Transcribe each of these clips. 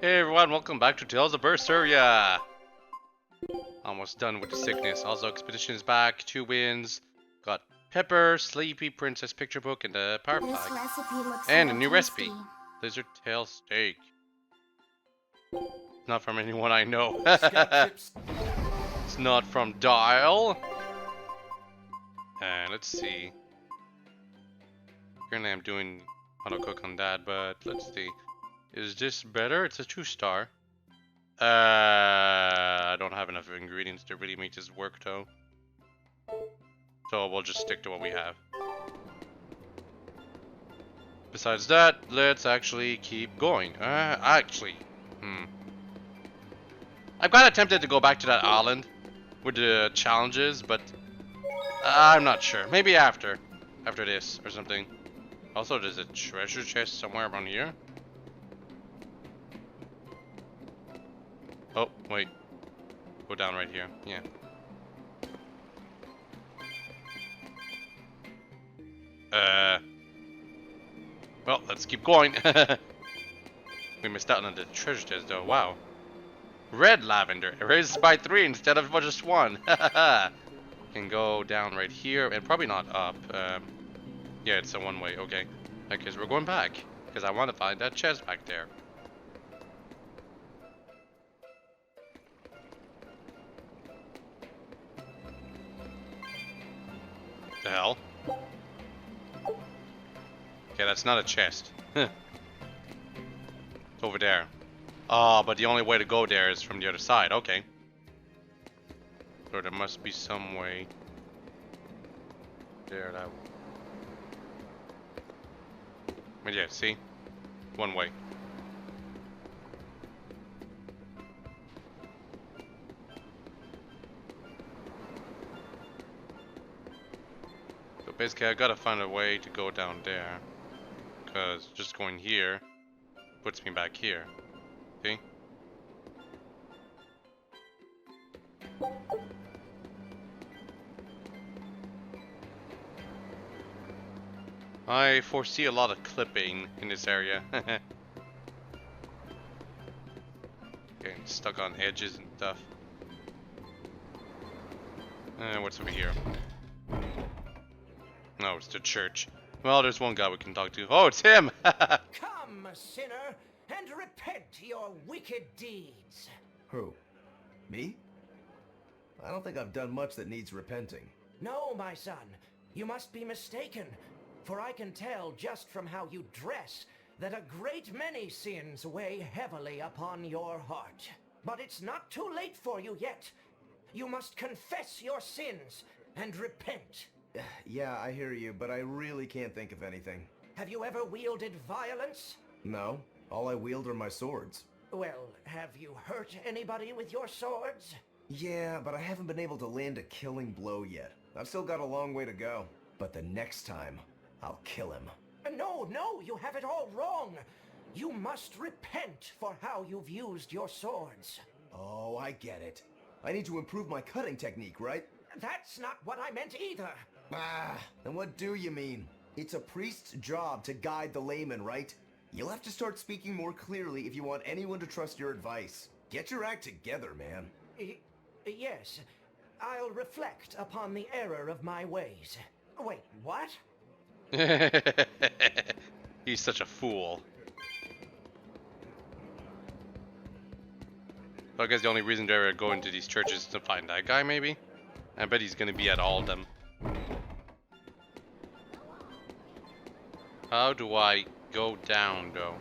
Hey everyone, welcome back to Tales of Berseria! Almost done with the sickness. Also, Expedition is back, 2 wins. Got Pepper, Sleepy, Princess Picture Book, and the Power This Pack. recipe looks And so a new tasty. recipe. Lizard tail steak. Not from anyone I know. It's not from Dial. And let's see. Currently I'm doing auto cook on that, but let's see. Is this better? It's a 2-star. I don't have enough ingredients to really make this work though. So we'll just stick to what we have. Besides that, let's actually keep going. I'm kind of tempted to go back to that island with the challenges, but I'm not sure. Maybe after this or something. Also, there's a treasure chest somewhere around here. Oh, wait. Go down right here. Yeah. Well, let's keep going. We missed out on the treasure chest though. Wow. Red lavender. Raised by 3 instead of just 1. Can go down right here and probably not up. Yeah, it's a one-way. Okay. Because we're going back. Because I want to find that chest back there. The hell? Okay, that's not a chest. It's over there. Oh, but the only way to go there is from the other side. Okay. So there must be some way. There, that. But yeah, see? One way. So basically, I gotta find a way to go down there. Because just going here puts me back here. See? I foresee a lot of clipping in this area. Getting stuck on edges and stuff. What's over here? No, it's the church. Well, there's one guy we can talk to. Oh, it's him! Come, sinner, and repent your wicked deeds. Who? Me? I don't think I've done much that needs repenting. No, my son, you must be mistaken, for I can tell just from how you dress that a great many sins weigh heavily upon your heart. But it's not too late for you yet. You must confess your sins and repent. Yeah, I hear you, but I really can't think of anything. Have you ever wielded violence? No, all I wield are my swords. Well, have you hurt anybody with your swords? Yeah, but I haven't been able to land a killing blow yet. I've still got a long way to go. But the next time, I'll kill him. No, you have it all wrong. You must repent for how you've used your swords. Oh, I get it. I need to improve my cutting technique, right? That's not what I meant either. Ah, then what do you mean? It's a priest's job to guide the layman, right? You'll have to start speaking more clearly if you want anyone to trust your advice. Get your act together, man. Yes, I'll reflect upon the error of my ways. Wait, what? He's such a fool. So I guess the only reason they're going to these churches is to find that guy, maybe? I bet he's gonna be at all of them. How do I go down, though?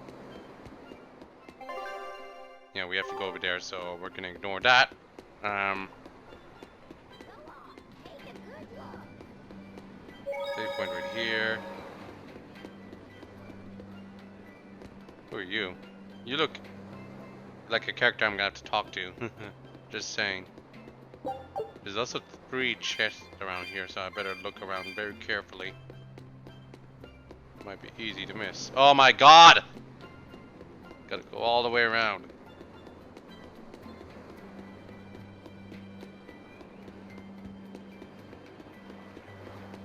Yeah, we have to go over there, so we're gonna ignore that. Save point right here. Who are you? You look like a character I'm gonna have to talk to. Just saying. There's also 3 chests around here, so I better look around very carefully. Might be easy to miss. Oh my god! Gotta go all the way around.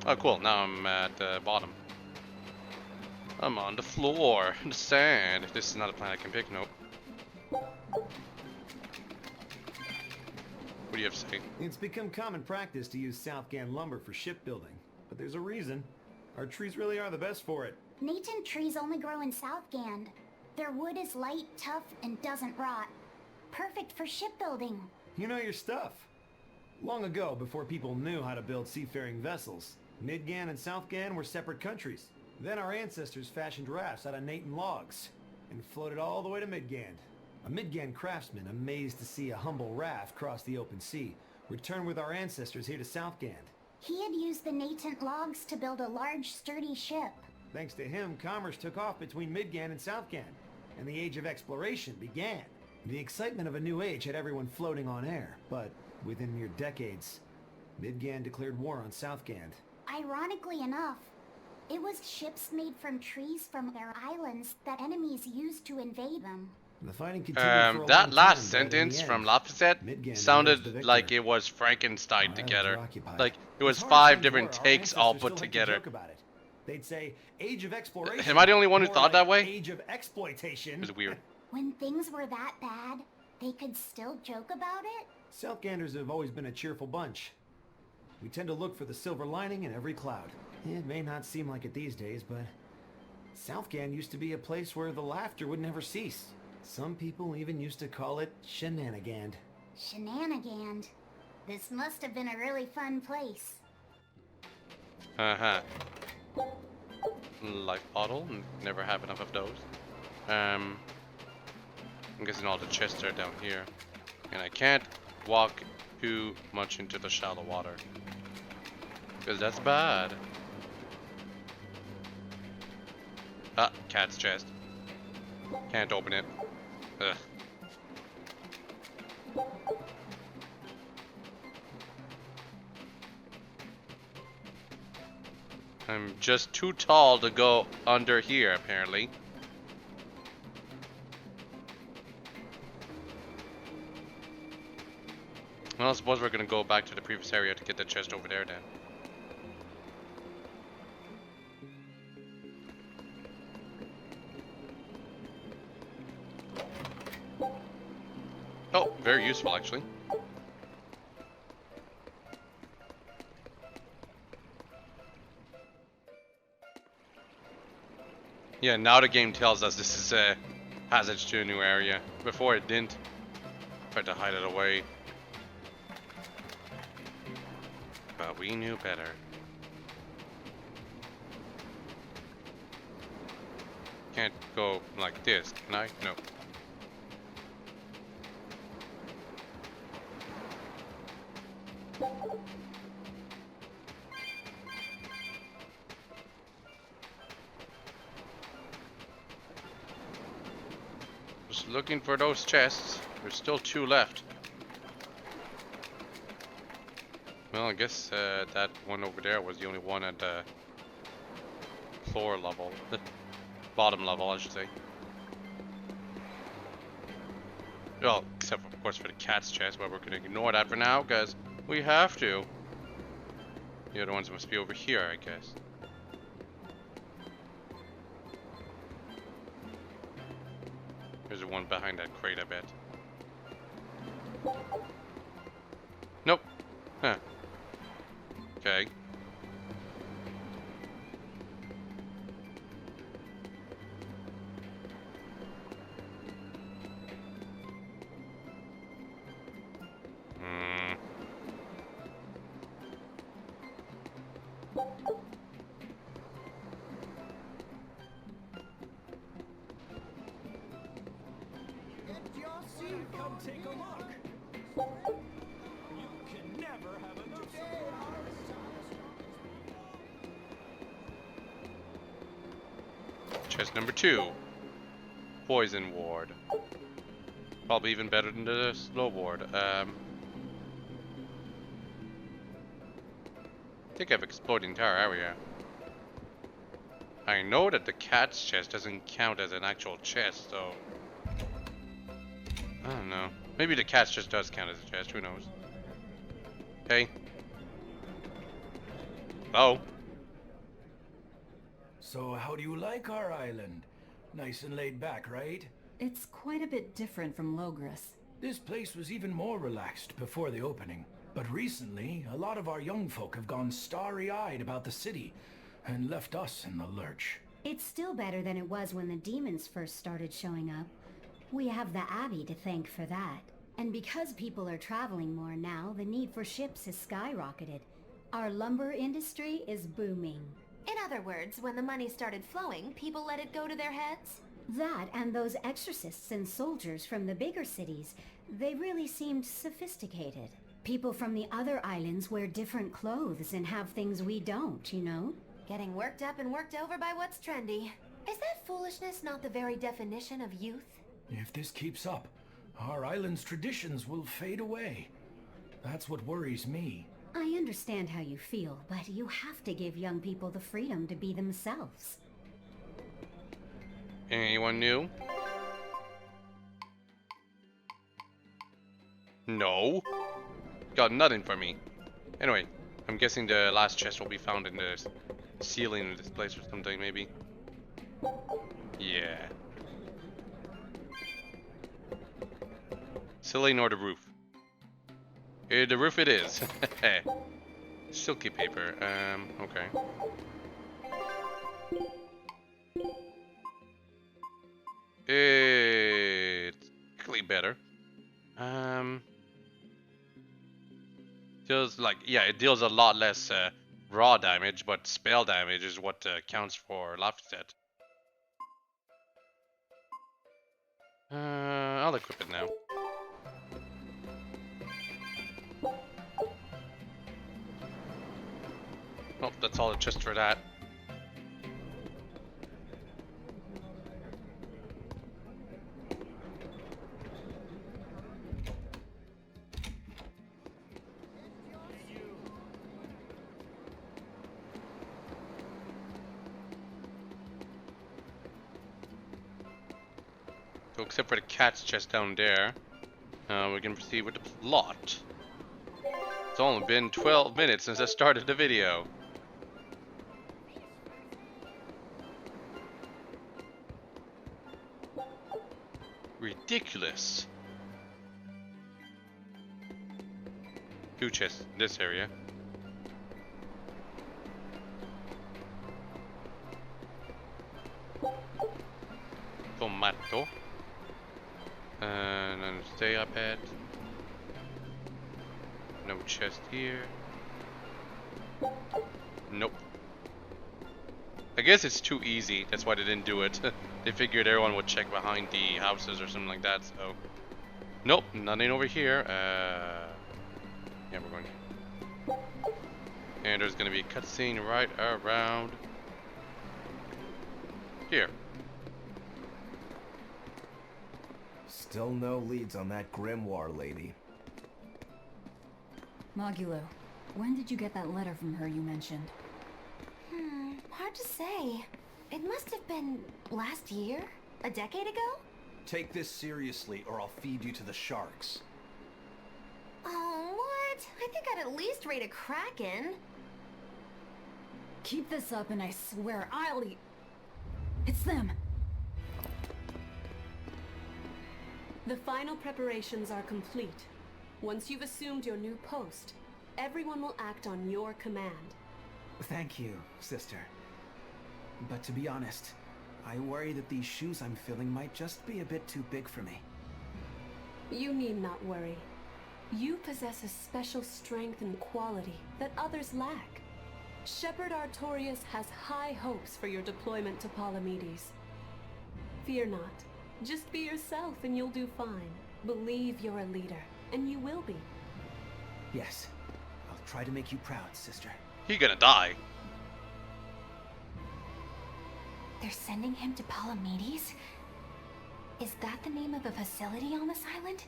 Oh cool, now I'm at the bottom. I'm on the floor. The sand. If this is not a planet I can pick, nope. What do you have to say? It's become common practice to use Southgan lumber for shipbuilding, but there's a reason. Our trees really are the best for it. Natant trees only grow in Southgand. Their wood is light, tough, and doesn't rot. Perfect for shipbuilding. You know your stuff. Long ago, before people knew how to build seafaring vessels, Midgan and Southgan were separate countries. Then our ancestors fashioned rafts out of Natant logs and floated all the way to Midgand. A Midgand craftsman, amazed to see a humble raft cross the open sea, returned with our ancestors here to Southgand. He had used the Natant logs to build a large, sturdy ship. Thanks to him, commerce took off between Midgand and Southgand, and the age of exploration began. The excitement of a new age had everyone floating on air, but within mere decades, Midgand declared war on Southgand. Ironically enough, it was ships made from trees from their islands that enemies used to invade them. The fighting continued for a That long last time, but in the sentence end, from Lafayette Midgand emerged the sounded victor. like it was Frankenstein Our islands together. were occupied. Like it was As hard as 5 things different were, our takes all ancestors put still liked to together. joke about it. They'd say, "Age of exploration." Am I the only one who more thought that like way? Age of exploitation. It was weird. When things were that bad, they could still joke about it? Southganders have always been a cheerful bunch. We tend to look for the silver lining in every cloud. It may not seem like it these days, but Southgand used to be a place where the laughter would never cease. Some people even used to call it Shenanigand. Shenanigand. This must have been a really fun place. Uh-huh. Life bottle. Never have enough of those. I'm guessing all the chests are down here. And I can't walk too much into the shallow water. Because that's bad. Ah, cat's chest. Can't open it. Ugh. I'm just too tall to go under here, apparently. Well, I suppose we're gonna go back to the previous area to get the chest over there then. Oh, very useful actually. Yeah, now the game tells us this is a passage to a new area. Before it didn't. Tried to hide it away. But we knew better. Can't go like this, can I? No. Just looking for those chests. There's still 2 left. Well, I guess that one over there was the only one at the floor level. Bottom level, I should say. Well, except of course for the cat's chest, but we're gonna ignore that for now, because we have to. The other ones must be over here, I guess. There's one behind that crate, I bet. Nope. Huh. Okay. Come take a look. You can never have enough. Chest number 2. Poison ward. Probably even better than the slow ward. I think I've explored the entire area. I know that the cat's chest doesn't count as an actual chest, so I don't know. Maybe the cat's chest does count as a chest, who knows. Okay. Oh. So how do you like our island? Nice and laid back, right? It's quite a bit different from Logris. This place was even more relaxed before the opening. But recently, a lot of our young folk have gone starry-eyed about the city and left us in the lurch. It's still better than it was when the demons first started showing up. We have the Abbey to thank for that. And because people are traveling more now, the need for ships has skyrocketed. Our lumber industry is booming. In other words, when the money started flowing, people let it go to their heads? That and those exorcists and soldiers from the bigger cities, they really seemed sophisticated. People from the other islands wear different clothes and have things we don't, you know? Getting worked up and worked over by what's trendy. Is that foolishness not the very definition of youth? If this keeps up, our island's traditions will fade away. That's what worries me. I understand how you feel, but you have to give young people the freedom to be themselves. Anyone new? No. Got nothing for me. Anyway, I'm guessing the last chest will be found in the ceiling of this place or something, maybe. Yeah. Ceiling or the roof? The roof it is. Silky paper. Okay. It's clearly better. Deals like, yeah, it deals a lot less raw damage, but spell damage is what counts for Lafayette. I'll equip it now. Oh, that's all just for that. So except for the cat's chest down there, we can proceed with the plot. It's only been 12 minutes since I started the video. Ridiculous. 2 chests in this area. Tomato. And then stay up at. No chest here. Nope. I guess it's too easy. That's why they didn't do it. They figured everyone would check behind the houses or something like that. So, nope, nothing over here. Yeah, we're going. And there's gonna be a cutscene right around here. Still no leads on that grimoire lady. Mogulo, when did you get that letter from her you mentioned? Hard to say. It must have been last year? A decade ago? Take this seriously or I'll feed you to the sharks. Oh, what? I think I'd at least rate a kraken. Keep this up and I swear I'll eat... It's them! The final preparations are complete. Once you've assumed your new post, everyone will act on your command. Thank you, sister. But to be honest, I worry that these shoes I'm filling might just be a bit too big for me. You need not worry. You possess a special strength and quality that others lack. Shepherd Artorias has high hopes for your deployment to Palamedes. Fear not. Just be yourself and you'll do fine. Believe you're a leader, and you will be. Yes, I'll try to make you proud, sister. He gonna die. They're sending him to Palamedes? Is that the name of a facility on this island?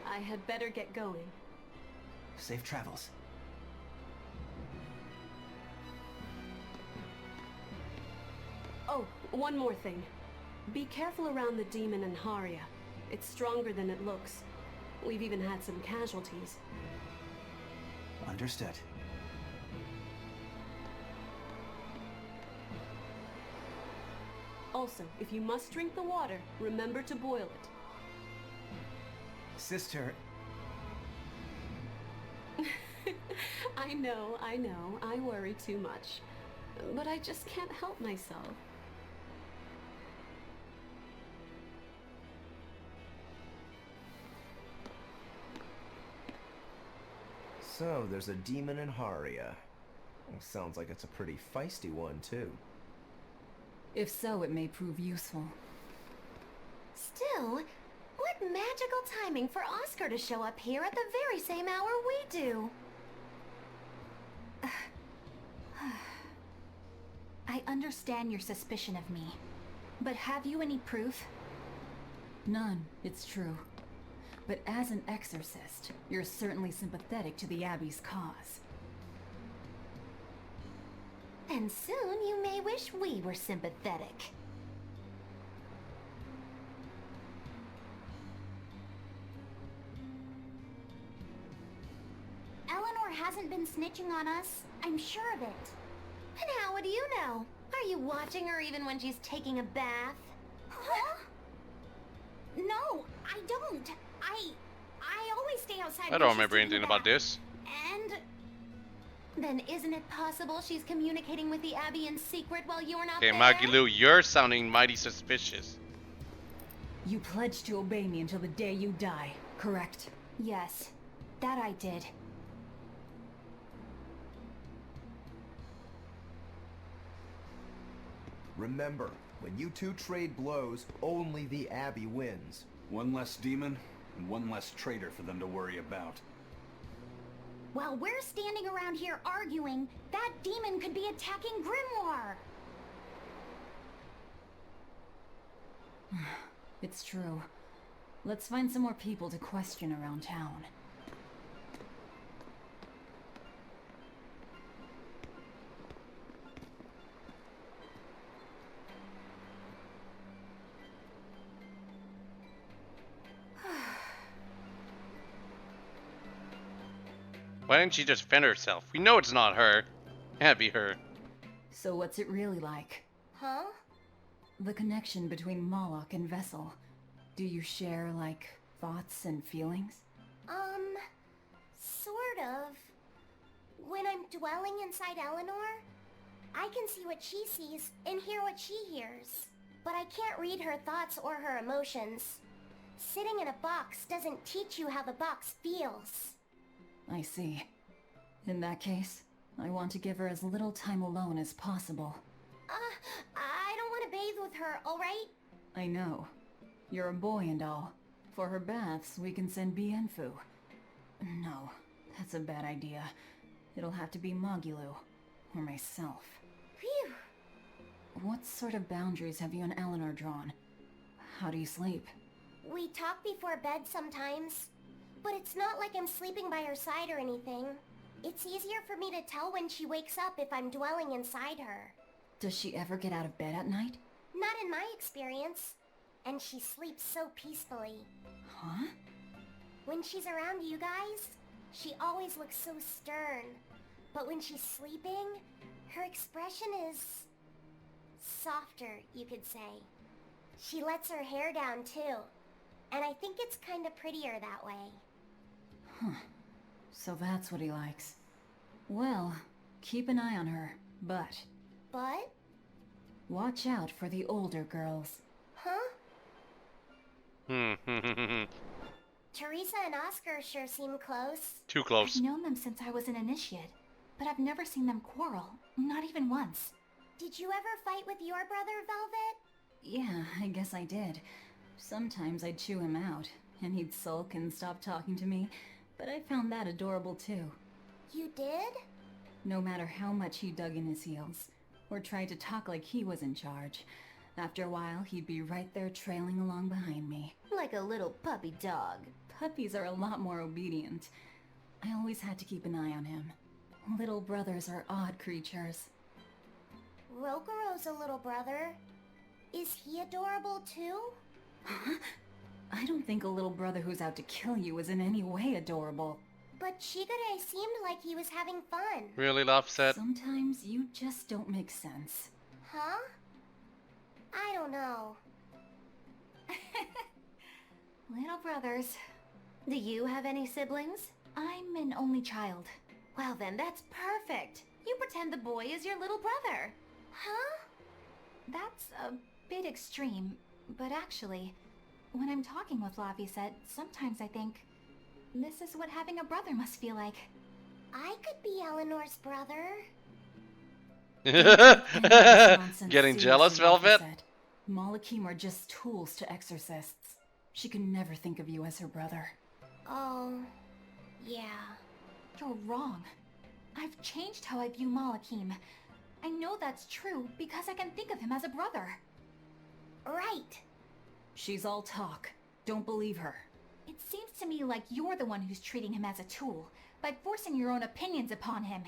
I had better get going. Safe travels. Oh, one more thing. Be careful around the demon in Haria. It's stronger than it looks. We've even had some casualties. Understood. Also, if you must drink the water, remember to boil it. Sister, I know, I worry too much. But I just can't help myself. So, there's a demon in Haria. Sounds like it's a pretty feisty one, too. If so, it may prove useful. Still, what magical timing for Oscar to show up here at the very same hour we do. I understand your suspicion of me, but have you any proof? None, it's true. But as an exorcist, you're certainly sympathetic to the Abbey's cause. And soon you may wish we were sympathetic. Eleanor hasn't been snitching on us. I'm sure of it. And how would you know? Are you watching her even when she's taking a bath? Huh? No, I don't. I always stay outside. I don't remember anything about this. And then isn't it possible she's communicating with the Abbey in secret while you're not Okay, there? Magilu, you're sounding mighty suspicious. You pledged to obey me until the day you die, correct? Yes, that I did. Remember, when you two trade blows, only the Abbey wins. One less demon, and one less traitor for them to worry about. while we're standing around here arguing, that demon could be attacking Grimoire. It's true. Let's find some more people to question around town. Why didn't she just fend herself? We know it's not her. Can't be her. So what's it really like? Huh? The connection between Moloch and Vessel. Do you share, like, thoughts and feelings? Sort of. When I'm dwelling inside Eleanor, I can see what she sees and hear what she hears. But I can't read her thoughts or her emotions. Sitting in a box doesn't teach you how the box feels. I see. In that case, I want to give her as little time alone as possible. I don't want to bathe with her, alright? I know. You're a boy and all. For her baths, we can send Bienfu. No, that's a bad idea. It'll have to be Magulu, or myself. Phew. What sort of boundaries have you and Eleanor drawn? How do you sleep? We talk before bed sometimes, but it's not like I'm sleeping by her side or anything. It's easier for me to tell when she wakes up if I'm dwelling inside her. Does she ever get out of bed at night? Not in my experience. And she sleeps so peacefully. Huh? When she's around you guys, she always looks so stern. But when she's sleeping, her expression is softer, you could say. She lets her hair down too. And I think it's kind of prettier that way. Huh. So that's what he likes. Well, keep an eye on her, but... But? Watch out for the older girls. Huh? Hmm. Teresa and Oscar sure seem close. Too close. I've known them since I was an initiate, but I've never seen them quarrel, not even once. Did you ever fight with your brother, Velvet? Yeah, I guess I did. Sometimes I'd chew him out, and he'd sulk and stop talking to me, but I found that adorable too. You did? No matter how much he dug in his heels, or tried to talk like he was in charge, after a while he'd be right there trailing along behind me. Like a little puppy dog. Puppies are a lot more obedient. I always had to keep an eye on him. Little brothers are odd creatures. Rokuro's a little brother. Is he adorable too? Huh? I don't think a little brother who's out to kill you is in any way adorable. But Shigure seemed like he was having fun. Really, Offset? Sometimes you just don't make sense. Huh? I don't know. Little brothers. Do you have any siblings? I'm an only child. Well then, that's perfect. You pretend the boy is your little brother. Huh? That's a bit extreme, but actually, when I'm talking with Laphicet, sometimes I think this is what having a brother must feel like. I could be Eleanor's brother. Getting jealous, Velvet? Malachim are just tools to exorcists. She could never think of you as her brother. Oh, yeah. You're wrong. I've changed how I view Malachim. I know that's true because I can think of him as a brother. Right. She's all talk. Don't believe her. It seems to me like you're the one who's treating him as a tool, by forcing your own opinions upon him.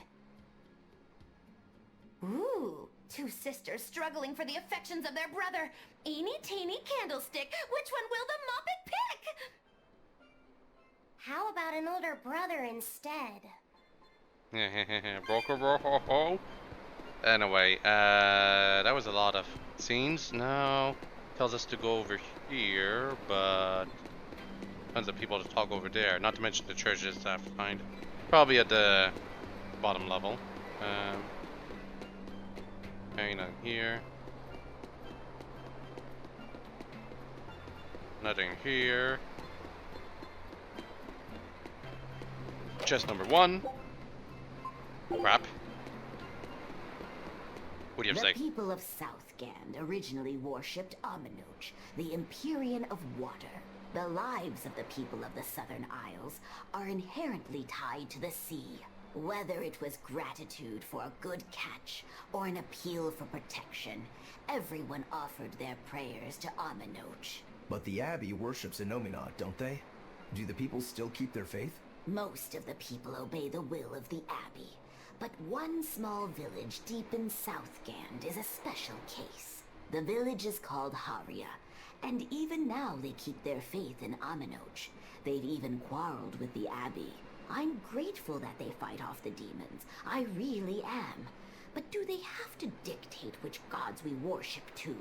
Ooh, two sisters struggling for the affections of their brother. Eeny teeny candlestick, which one will the Muppet pick? How about an older brother instead? Broker bro. Anyway, that was a lot of scenes. Now tells us to go over here, but tons of people to talk over there. Not to mention the treasures I have to find. Probably at the bottom level. Hanging on here. Nothing here. Chest number 1. Crap. What do you have to say? The people of Southgand originally worshipped Aminoch, the Empyrean of Water. The lives of the people of the Southern Isles are inherently tied to the sea. Whether it was gratitude for a good catch or an appeal for protection, everyone offered their prayers to Aminoch. But the Abbey worships Innominat, don't they? Do the people still keep their faith? Most of the people obey the will of the Abbey, but one small village deep in Southgand is a special case. The village is called Haria, and even now they keep their faith in Aminoch. They've even quarreled with the Abbey. I'm grateful that they fight off the demons. I really am. But do they have to dictate which gods we worship too?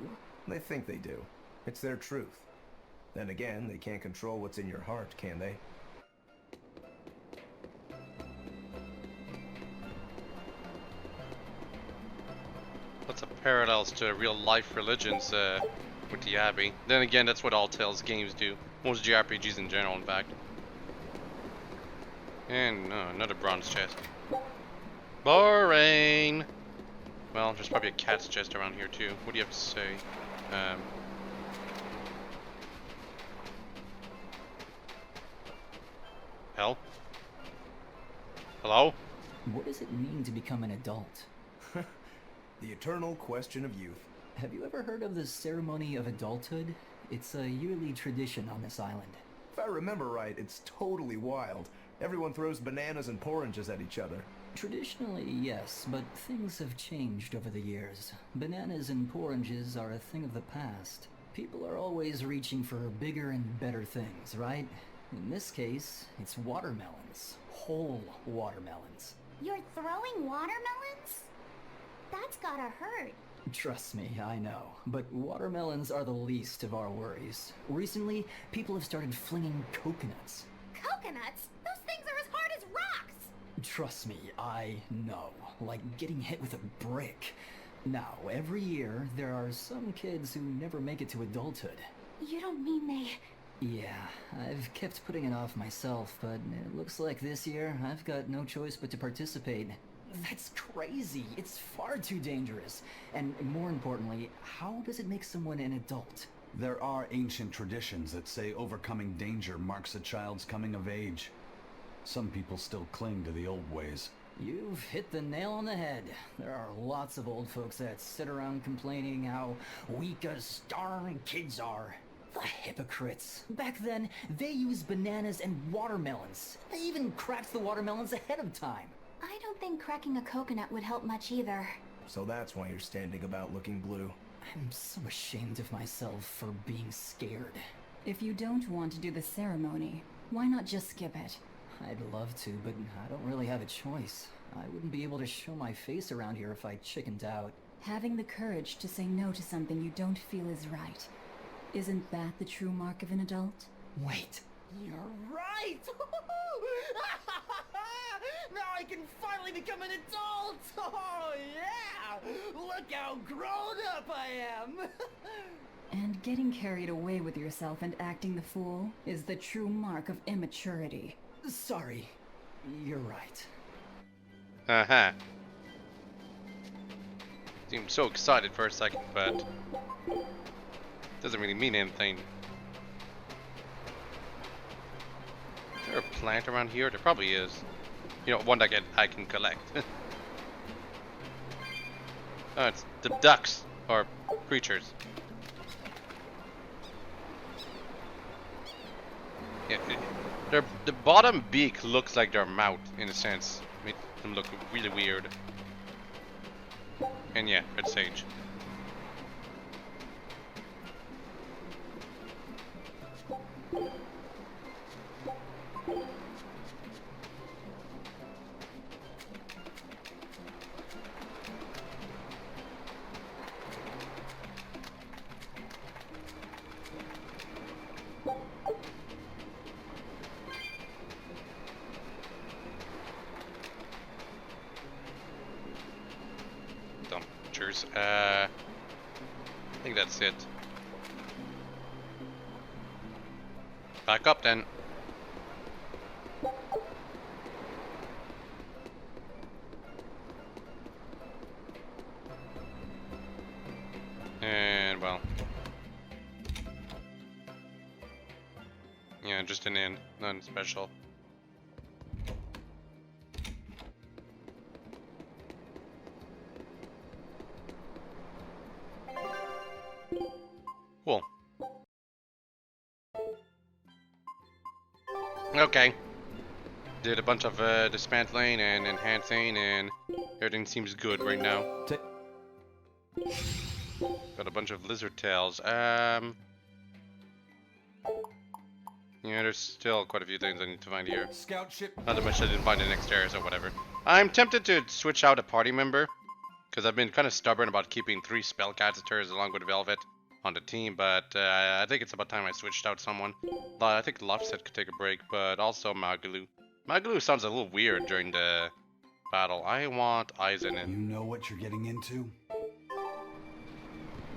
They think they do. It's their truth. Then again, they can't control what's in your heart, can they? Lots of parallels to real life religions with the Abbey. Then again, that's what all Tales games do. Most JRPGs in general, in fact. And another bronze chest. Boring! Well, there's probably a cat's chest around here too. What do you have to say? Hell? Hello? What does it mean to become an adult? The eternal question of youth. Have you ever heard of the ceremony of adulthood? It's a yearly tradition on this island. If I remember right, it's totally wild. Everyone throws bananas and oranges at each other. Traditionally, yes, but things have changed over the years. Bananas and oranges are a thing of the past. People are always reaching for bigger and better things, right? In this case, it's watermelons. Whole watermelons. You're throwing watermelons? That's gotta hurt. Trust me, I know. But watermelons are the least of our worries. Recently, people have started flinging coconuts. Coconuts? Those things are as hard as rocks! Trust me, I know. Like getting hit with a brick. Now, every year, there are some kids who never make it to adulthood. You don't mean they... Yeah, I've kept putting it off myself, but it looks like this year I've got no choice but to participate. That's crazy. It's far too dangerous. And more importantly, how does it make someone an adult? There are ancient traditions that say overcoming danger marks a child's coming of age. Some people still cling to the old ways. You've hit the nail on the head. There are lots of old folks that sit around complaining how weak as starving kids are. The hypocrites. Back then, they used bananas and watermelons. They even cracked the watermelons ahead of time. I don't think cracking a coconut would help much either. So that's why you're standing about looking blue. I'm so ashamed of myself for being scared. If you don't want to do the ceremony, why not just skip it? I'd love to, but I don't really have a choice. I wouldn't be able to show my face around here if I chickened out. Having the courage to say no to something you don't feel is right. Isn't that the true mark of an adult? Wait. You're right! Now I can finally become an adult! Oh, yeah! Look how grown up I am! And getting carried away with yourself and acting the fool is the true mark of immaturity. Sorry. You're right. Uh-huh. Seemed so excited for a second, but doesn't really mean anything. Is there a plant around here? There probably is. You know, one that I can collect. Oh, it's the ducks, or creatures. Yeah, the bottom beak looks like their mouth, in a sense. Makes them look really weird. And yeah, red sage. I think that's it. Back up then. And well, yeah, just an inn, nothing special. Cool. Okay. Did a bunch of dismantling and enhancing, and everything seems good right now. Got a bunch of lizard tails. Yeah, there's still quite a few things I need to find here. Scout ship. Not that much I didn't find in next areas or whatever. I'm tempted to switch out a party member, because I've been kind of stubborn about keeping 3 spellcasters along with Velvet on the team, but I think it's about time I switched out someone. I think Lofset could take a break, but also Magalu. Magalu sounds a little weird during the battle. I want Aizen in. You know what you're getting into?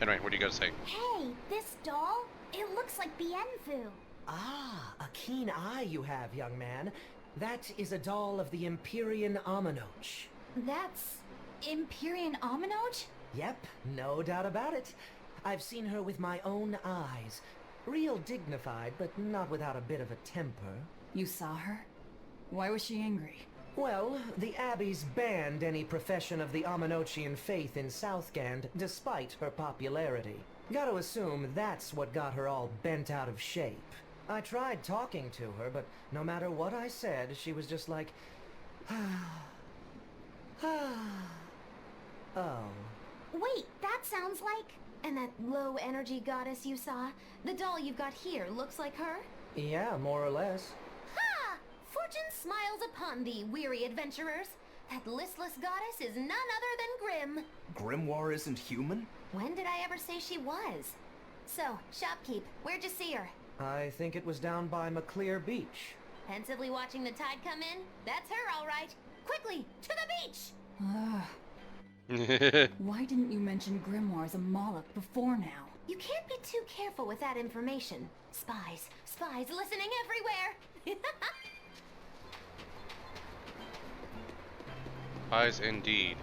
Anyway, what do you gotta say? Hey, this doll? It looks like Bienfu. Ah, a keen eye you have, young man. That is a doll of the Empyrean Aminoch. That's Empyrean Aminoch? Yep, no doubt about it. I've seen her with my own eyes. Real dignified, but not without a bit of a temper. You saw her? Why was she angry? Well, the Abbeys banned any profession of the Aminochian faith in Southgand, despite her popularity. Gotta assume that's what got her all bent out of shape. I tried talking to her, but no matter what I said, she was just like, oh. Wait, that sounds like... And that low energy goddess you saw? The doll you've got here looks like her? Yeah, more or less. Ha! Fortune smiles upon thee, weary adventurers. That listless goddess is none other than Grim. Grimoire isn't human? When did I ever say she was? So, shopkeep, where'd you see her? I think it was down by McClear Beach. Pensively watching the tide come in? That's her, all right. Quickly, to the beach! Why didn't you mention grimoires a Moloch before now? You can't be too careful with that information. Spies, spies listening everywhere! Spies indeed.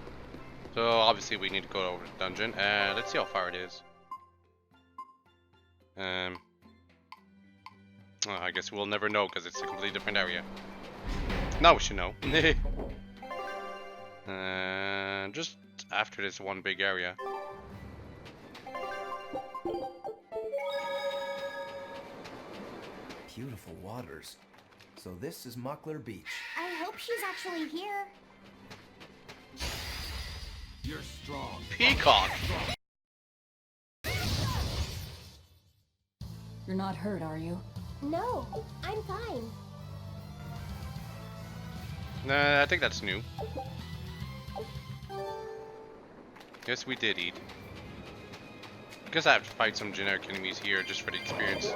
So obviously we need to go over the dungeon. Let's see how far it is. Well, I guess we'll never know because it's a completely different area. Now we should know. Just after this one big area. Beautiful waters. So this is Muckler Beach. I hope she's actually here. You're strong. Peacock! You're not hurt, are you? No, I'm fine. Nah, I think that's new. Yes, we did eat. Guess I have to fight some generic enemies here just for the experience.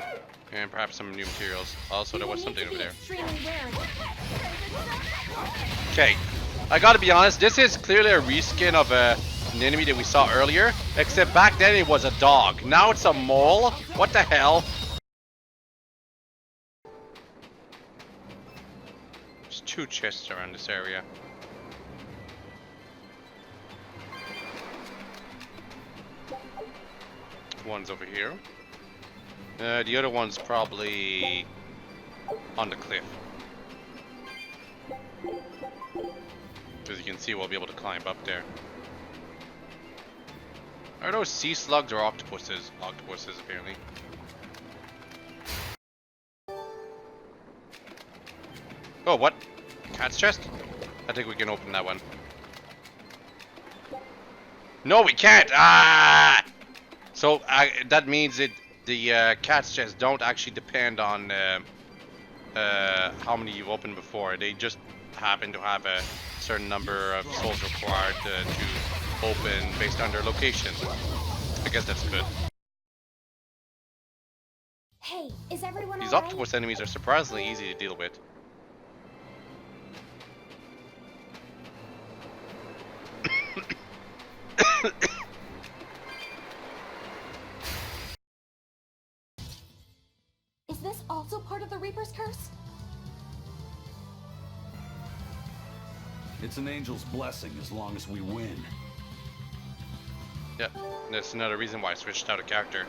And perhaps some new materials. Also, there was something over there. Okay, I gotta be honest, this is clearly a reskin of an enemy that we saw earlier. Except back then it was a dog. Now it's a mole? What the hell? There's 2 chests around this area. One's over here. The other one's probably on the cliff. As you can see, we'll be able to climb up there. Are those sea slugs or octopuses? Octopuses, apparently. Oh, what? Cat's chest? I think we can open that one. No, we can't! Ah! So that means the cat's chests don't actually depend on how many you've opened before. They just happen to have a certain number of souls required to open based on their location. I guess that's good. Hey, is everyone These alright? octopus enemies are surprisingly easy to deal with. Is this also part of the Reaper's curse? It's an angel's blessing as long as we win. Yeah, that's another reason why I switched out a character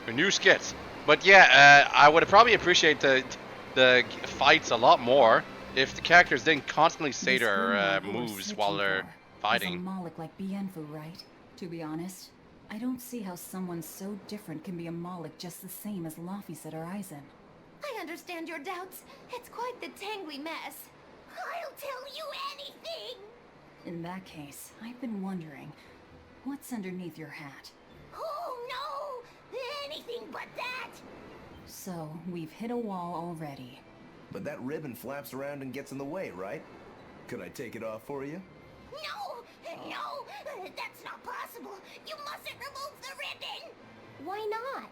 for new skits. But yeah, I would probably appreciate the fights a lot more if the characters didn't constantly say their moves while they're fighting. He's a Moloch like Bienfu, right? To be honest, I don't see how someone so different can be a Moloch just the same as Laphicet or Aizen. I understand your doubts. It's quite the tangly mess. I'll tell you anything! In that case, I've been wondering, what's underneath your hat? Oh no! Anything but that! So, we've hit a wall already. But that ribbon flaps around and gets in the way, right? Could I take it off for you? No! No! That's not possible! You mustn't remove the ribbon! Why not?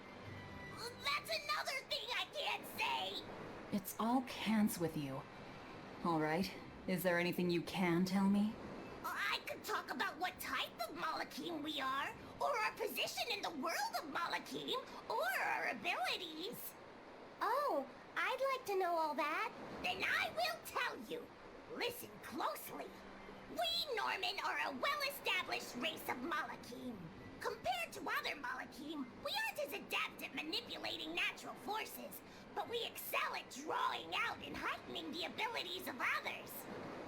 That's another thing I can't say! It's all cans with you. Alright, is there anything you can tell me? I could talk about what type of Malachim we are, or our position in the world of Malachim, or our abilities. Oh, I'd like to know all that. Then I will tell you. Listen closely. We Norman are a well-established race of Malachim. Compared to other Malachim, we aren't as adept at manipulating natural forces, but we excel at drawing out and heightening the abilities of others.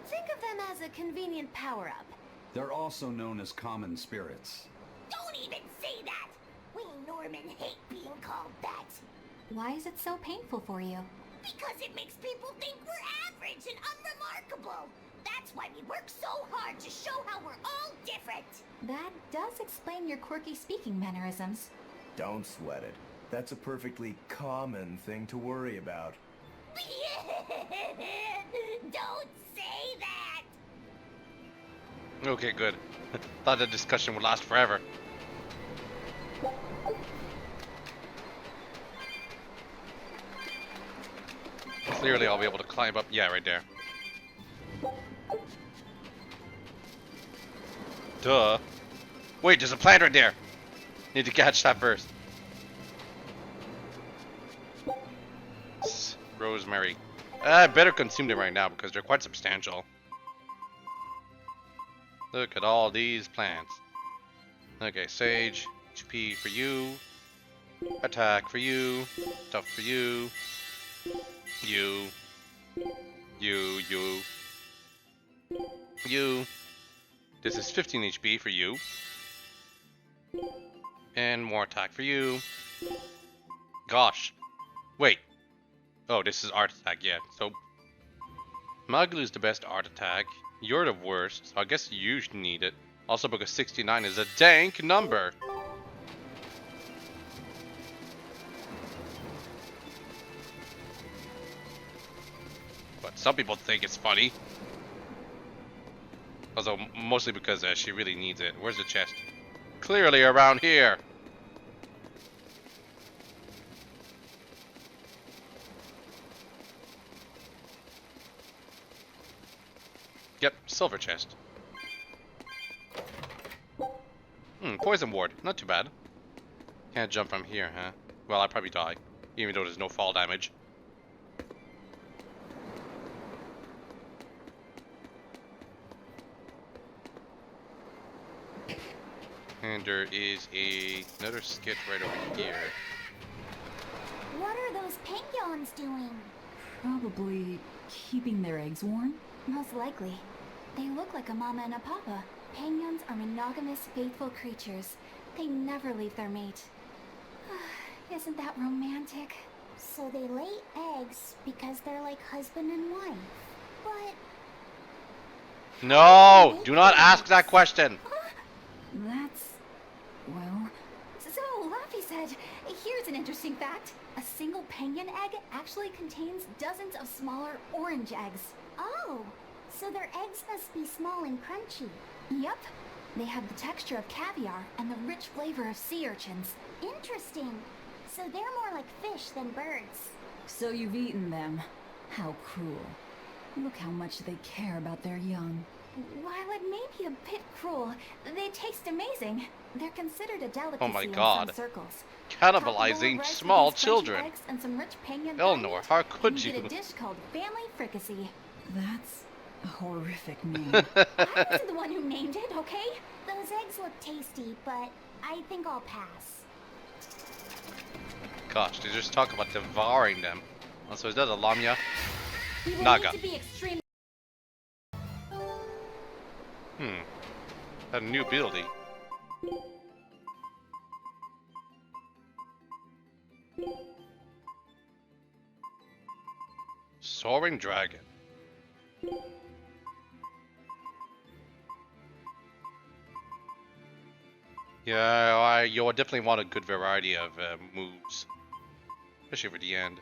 Think of them as a convenient power-up. They're also known as common spirits. Don't even say that! We Norman hate being called that. Why is it so painful for you? Because it makes people think we're average and unremarkable. That's why we work so hard to show how we're all different. That does explain your quirky speaking mannerisms. Don't sweat it. That's a perfectly common thing to worry about. Don't say that! Okay, good. Thought the discussion would last forever. Clearly I'll be able to climb up. Yeah, right there. Duh. Wait, there's a plant right there. Need to catch that first. Rosemary. I better consume them right now because they're quite substantial. Look at all these plants. Okay, sage, HP for you, attack for you, stuff for you, you. This is 15 HP for you. And more attack for you. Gosh. Wait. Oh, this is art attack, yeah. So, Magalu is the best art attack. You're the worst, so I guess you need it. Also because 69 is a dank number. But some people think it's funny. Also, mostly because she really needs it. Where's the chest? clearly around here. Yep, silver chest. Poison ward. Not too bad. Can't jump from here, huh? Well, I'd probably die. Even though there's no fall damage. And there is another skit right over here. What are those penguins doing? Probably keeping their eggs warm? Most likely. They look like a mama and a papa. Penguins are monogamous, faithful creatures. They never leave their mate. Isn't that romantic? So they lay eggs because they're like husband and wife. But... No! Do not ask that question! That's... well... So, Laffy said, here's an interesting fact. A single penguin egg actually contains dozens of smaller orange eggs. Oh, so their eggs must be small and crunchy. Yep. They have the texture of caviar and the rich flavor of sea urchins. Interesting. So they're more like fish than birds. So you've eaten them. How cruel. Look how much they care about their young. While it may be a bit cruel, they taste amazing. They're considered a delicacy Oh my in God. some circles. Cannibalizing small children. Eggs and some rich penguin Eleanor, how could and you you? get a dish called family fricassee. That's a horrific name. I wasn't the one who named it, okay? Those eggs look tasty, but I think I'll pass. Gosh, they just talk about devouring them. Also, is that a lamia? We will Naga. need to be extremely... A new ability. Soaring dragon. Yeah, you'll definitely want a good variety of moves, especially for the end.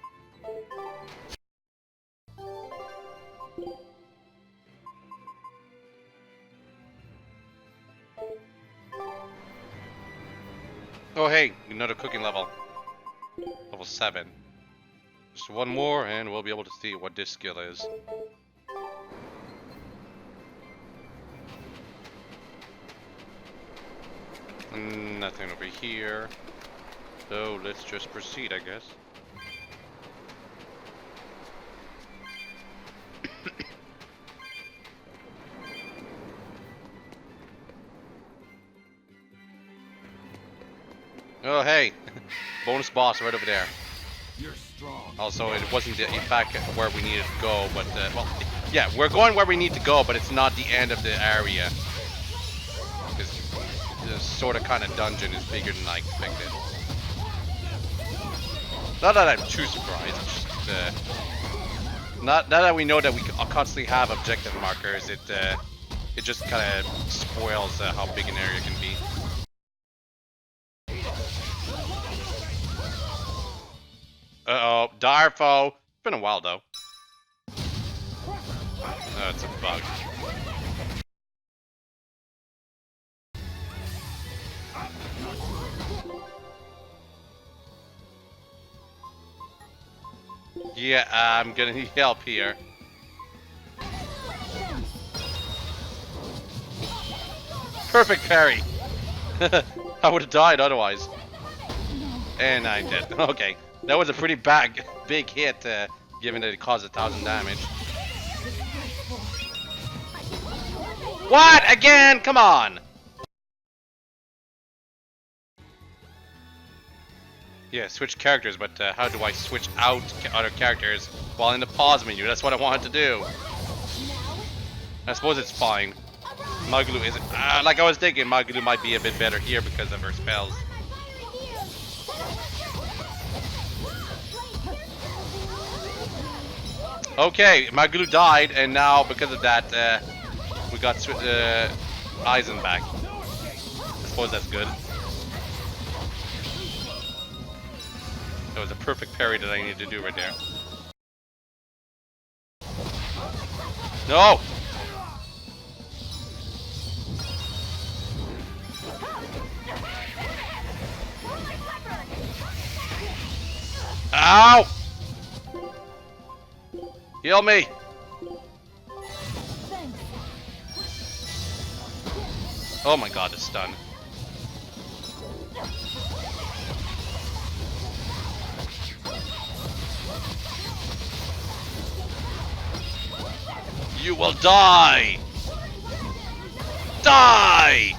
Oh hey, another cooking level. Level 7. Just one more and we'll be able to see what this skill is. Nothing over here. So let's just proceed, I guess. Oh hey, bonus boss right over there. You're strong. Also, it wasn't in fact where we needed to go, but well, yeah, we're going where we need to go, but it's not the end of the area. This sort of kind of dungeon is bigger than I expected. Not that I'm too surprised. It's just, now that we know that we constantly have objective markers, it just kind of spoils how big an area can be. Uh-oh, dire foe. It's been a while though. Oh, it's a bug. Yeah, I'm gonna need help here. Perfect parry. I would have died otherwise. And I did. Okay. That was a pretty big hit, given that it caused 1,000 damage. What? Again? Come on! Yeah, switch characters, but how do I switch out other characters while in the pause menu? That's what I wanted to do. I suppose it's fine. Magalu isn't... like I was thinking, Magalu might be a bit better here because of her spells. Okay, Magalu died, and now because of that, we got Aizen back. I suppose that's good. That was a perfect parry that I needed to do right there. No! Ow! Heal me! Oh my god, it's stun. You will die! Die!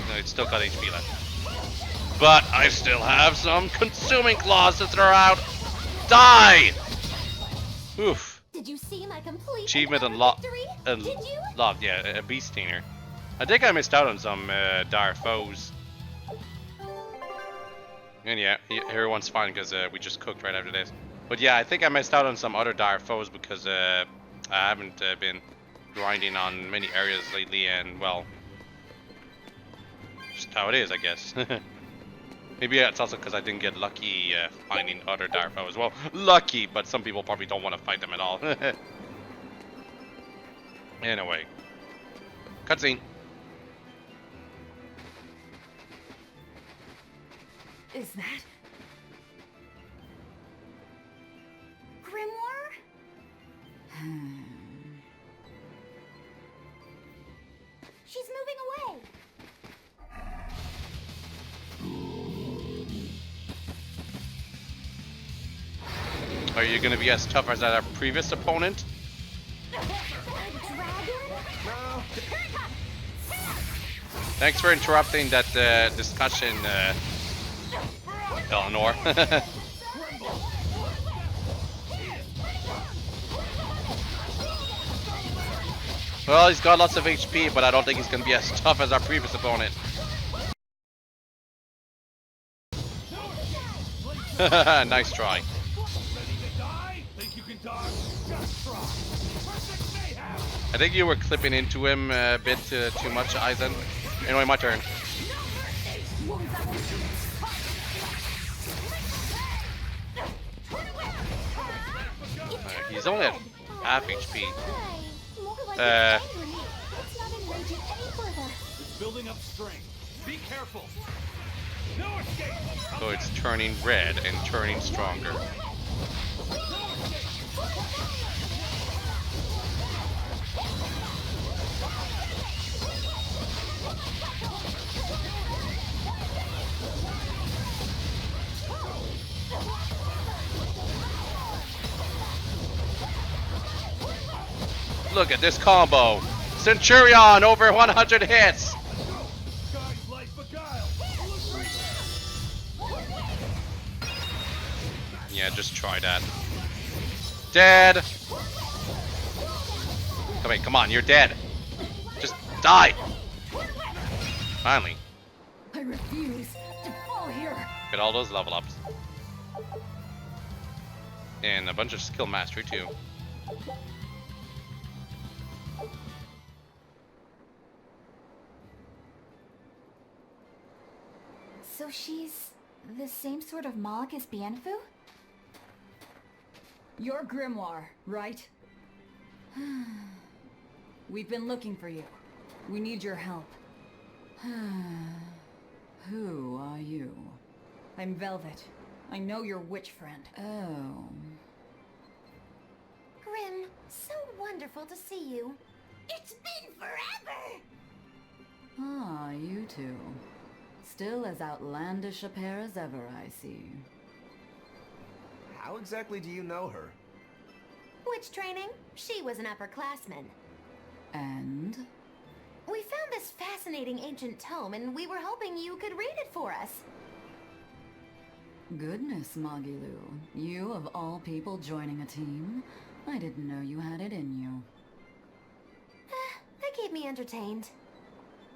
No, it's still got HP left. But I still have some consuming claws to throw out. Die! Oof. Did you see my complete Achievement and unlocked. victory? Did you? Unlocked, yeah, a beast tamer. I think I missed out on some dire foes. And yeah, everyone's fine because we just cooked right after this. But yeah, I think I missed out on some other dire foes because I haven't been grinding on many areas lately, and well, just how it is, I guess. Maybe it's also because I didn't get lucky finding other dire foes. Well, lucky, but some people probably don't want to fight them at all. Anyway, cutscene. Is that... Grimoire? She's moving away. Are you going to be as tough as our previous opponent? Thanks for interrupting that discussion, Eleanor. Well, he's got lots of HP, but I don't think he's going to be as tough as our previous opponent. Nice try. I think you were clipping into him a bit too much, Aizen. Anyway, my turn. He's only at half HP. It's building up strength. Be careful. No escape. So it's turning red and turning stronger. Look at this combo. Centurion over 100 hits. Yeah, just try that. Dead. Come on, you're dead. Just die. Finally. I refuse to fall here. Get all those level ups. And a bunch of skill mastery too. So she's the same sort of Moloch as Bienfu? You're Grimoire, right? We've been looking for you. We need your help. Who are you? I'm Velvet. I know your witch friend. Oh. Grim, so wonderful to see you. It's been forever! Ah, you two. Still as outlandish a pair as ever, I see. How exactly do you know her? Witch training? She was an upperclassman. And? We found this fascinating ancient tome, and we were hoping you could read it for us. Goodness, Magilu. You, of all people, joining a team? I didn't know you had it in you. That keep me entertained.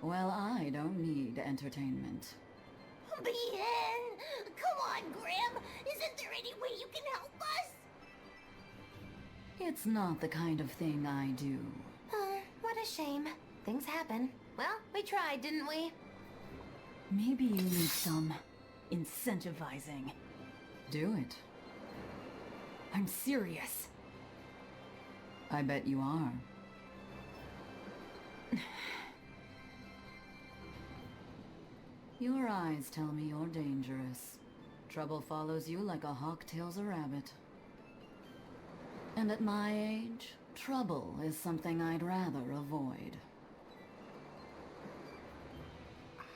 Well, I don't need entertainment. Bien! Come on, Grim! Isn't there any way you can help us? It's not the kind of thing I do. Oh, what a shame. Things happen. Well, we tried, didn't we? Maybe you need some incentivizing. Do it. I'm serious. I bet you are. Your eyes tell me you're dangerous. Trouble follows you like a hawk tails a rabbit. And at my age, trouble is something I'd rather avoid.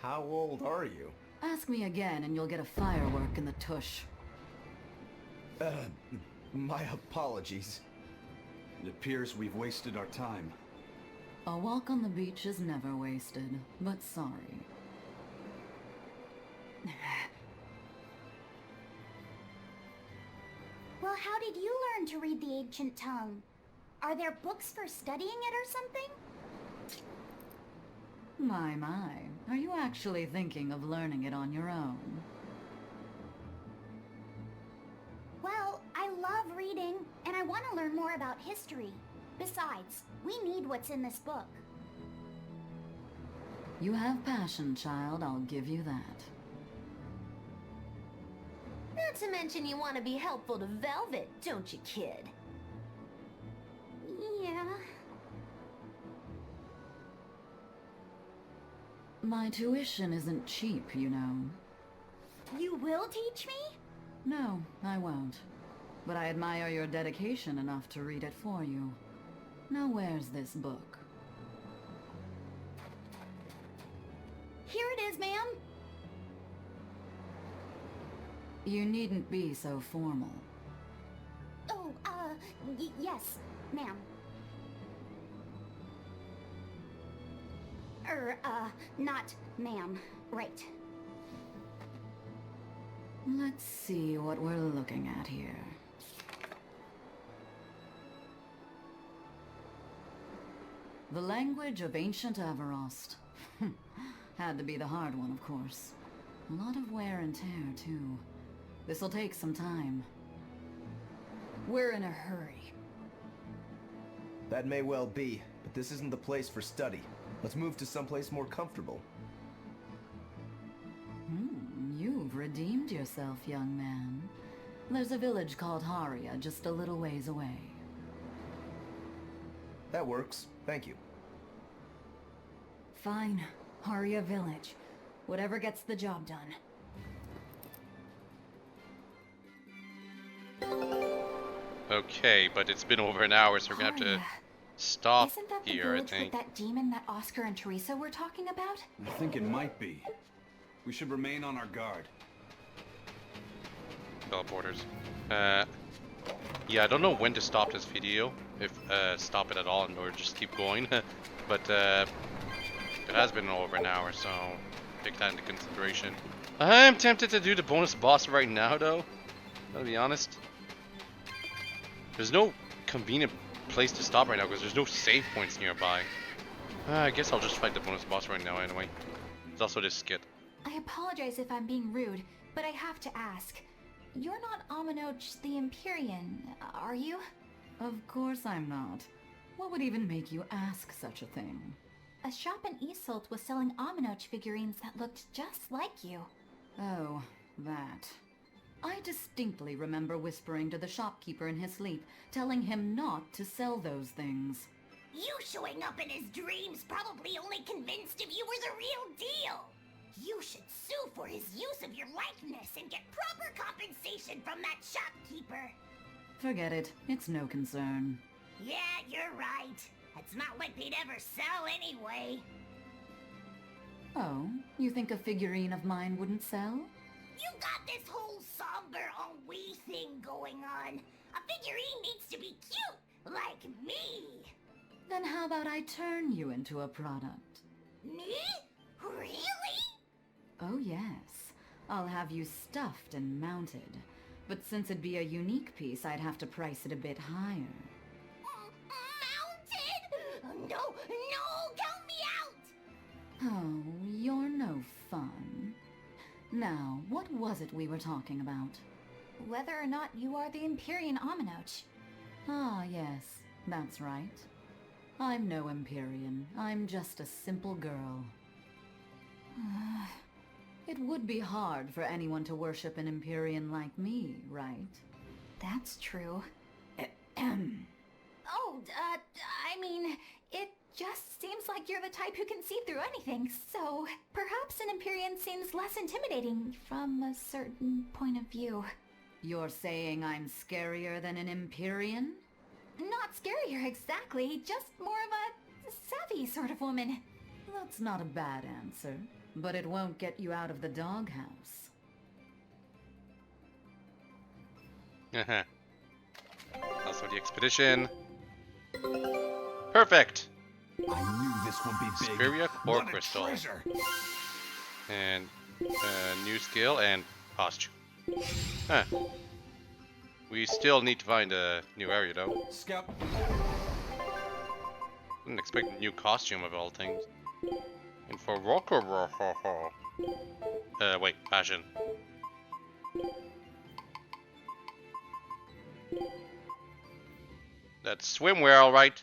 How old are you? Ask me again and you'll get a firework in the tush. My apologies. It appears we've wasted our time. A walk on the beach is never wasted, but sorry. Well, how did you learn to read the ancient tongue? Are there books for studying it or something? My. Are you actually thinking of learning it on your own? Well, I love reading, and I want to learn more about history. Besides, we need what's in this book. You have passion, child, I'll give you that. Not to mention you want to be helpful to Velvet, don't you, kid? Yeah. My tuition isn't cheap, you know. You will teach me? No, I won't. But I admire your dedication enough to read it for you. Now where's this book? Here it is, ma'am. You needn't be so formal. Oh, yes, ma'am. Not ma'am. Right. Let's see what we're looking at here. The language of ancient Averost. Had to be the hard one, of course. A lot of wear and tear, too. This'll take some time. We're in a hurry. That may well be, but this isn't the place for study. Let's move to someplace more comfortable. You've redeemed yourself, young man. There's a village called Haria just a little ways away. That works. Thank you. Fine. Haria Village. Whatever gets the job done. Okay, but it's been over an hour, so we're gonna have to stop Isn't that the here, I village think. with that demon that Oscar and Teresa were talking about? I think it might be. We should remain on our guard. Teleporters. Yeah, I don't know when to stop this video, if stop it at all, or just keep going. But it has been over an hour, so take that into consideration. I'm tempted to do the bonus boss right now, though. Gotta be honest. There's no convenient place to stop right now because there's no save points nearby. I guess I'll just fight the bonus boss right now anyway. There's also this skit. I apologize if I'm being rude, but I have to ask. You're not Aminoch the Empyrean, are you? Of course I'm not. What would even make you ask such a thing? A shop in Isolt was selling Aminoch figurines that looked just like you. Oh, that. I distinctly remember whispering to the shopkeeper in his sleep, telling him not to sell those things. You showing up in his dreams probably only convinced him you were the real deal. You should sue for his use of your likeness and get proper compensation from that shopkeeper. Forget it. It's no concern. Yeah, you're right. It's not like they'd ever sell anyway. Oh, you think a figurine of mine wouldn't sell? You got this whole somber ennui thing going on. A figurine needs to be cute, like me. Then how about I turn you into a product? Me? Really? Oh yes. I'll have you stuffed and mounted. But since it'd be a unique piece, I'd have to price it a bit higher. Mounted? No, count me out! Oh, you're no fun. Now, what was it we were talking about? Whether or not you are the Empyrean Aminoch. Ah, yes, that's right. I'm no Empyrean. I'm just a simple girl. It would be hard for anyone to worship an Empyrean like me, right? That's true. Oh, I mean, it just seems like you're the type who can see through anything, so perhaps an Empyrean seems less intimidating from a certain point of view. You're saying I'm scarier than an Empyrean? Not scarier exactly, just more of a savvy sort of woman. That's not a bad answer, but it won't get you out of the doghouse. Also the expedition. Perfect! I knew this would be big. Berseria core What a crystal. treasure. And new skill and costume. Huh. We still need to find a new area though. Scout. Didn't expect a new costume of all things. And for rocker, wait, fashion. That's swimwear, all right.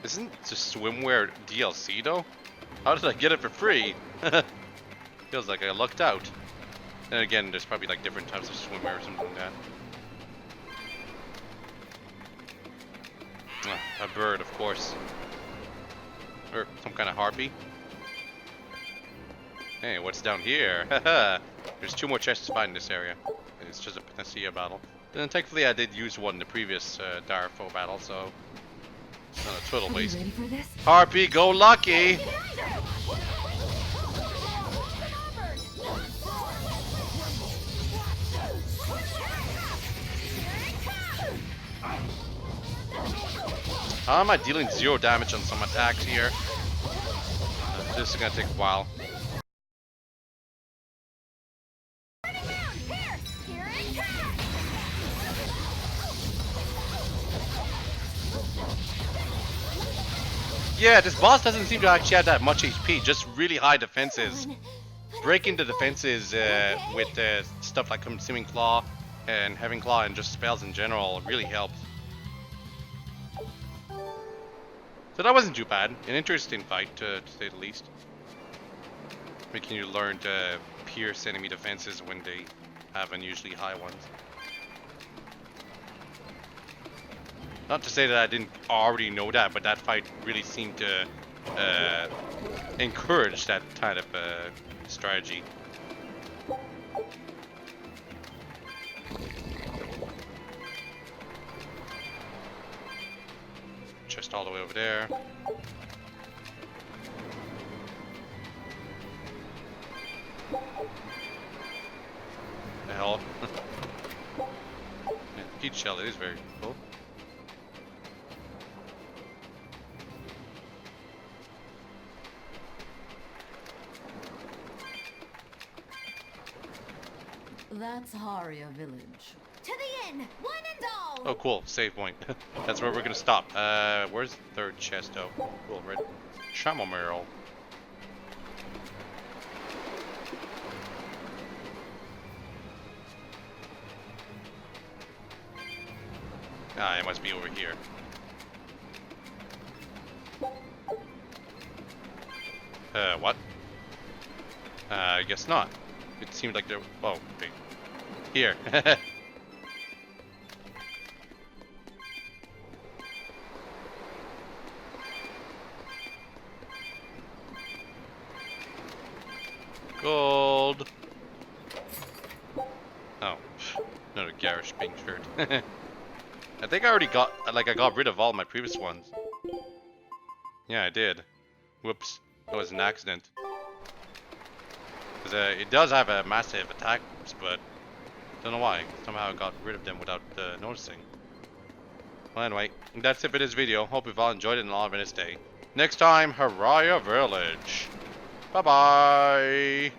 Isn't the swimwear DLC though? How did I get it for free? Feels like I lucked out. Then again, there's probably like different types of swimwear or something like that. Ah, a bird, of course. Or some kind of harpy. Hey, what's down here? There's 2 more chests to find in this area. It's just a Berseria battle. And thankfully I did use one in the previous Darfo battle, so it's not a total waste. Ready for this? Harpy, go lucky! How am I dealing 0 damage on some attacks here? This is gonna take a while. Yeah, this boss doesn't seem to actually have that much HP, just really high defenses. Breaking the defenses with stuff like Consuming Claw and Having Claw and just spells in general really helps. So that wasn't too bad. An interesting fight, to say the least. Making you learn to pierce enemy defenses when they have unusually high ones. Not to say that I didn't already know that, but that fight really seemed to encourage that kind of strategy. Just all the way over there. The hell? Yeah, peach shell is very cool. That's Haria Village. To the inn, one and all! Oh, cool. Save point. That's where we're gonna stop. Where's the 3rd chest, though? Cool, red. Chamomile. Ah, it must be over here. What? I guess not. It seemed like there. Oh, wait. Here. Gold. Oh, another garish pink shirt. I think I already got, like, I got rid of all my previous ones. Yeah, I did. Whoops, that was an accident. Because it does have a massive attack, but don't know why. Somehow I got rid of them without noticing. Well, anyway, that's it for this video. Hope you've all enjoyed it and all have a nice day. Next time, Haria Village. Bye-bye.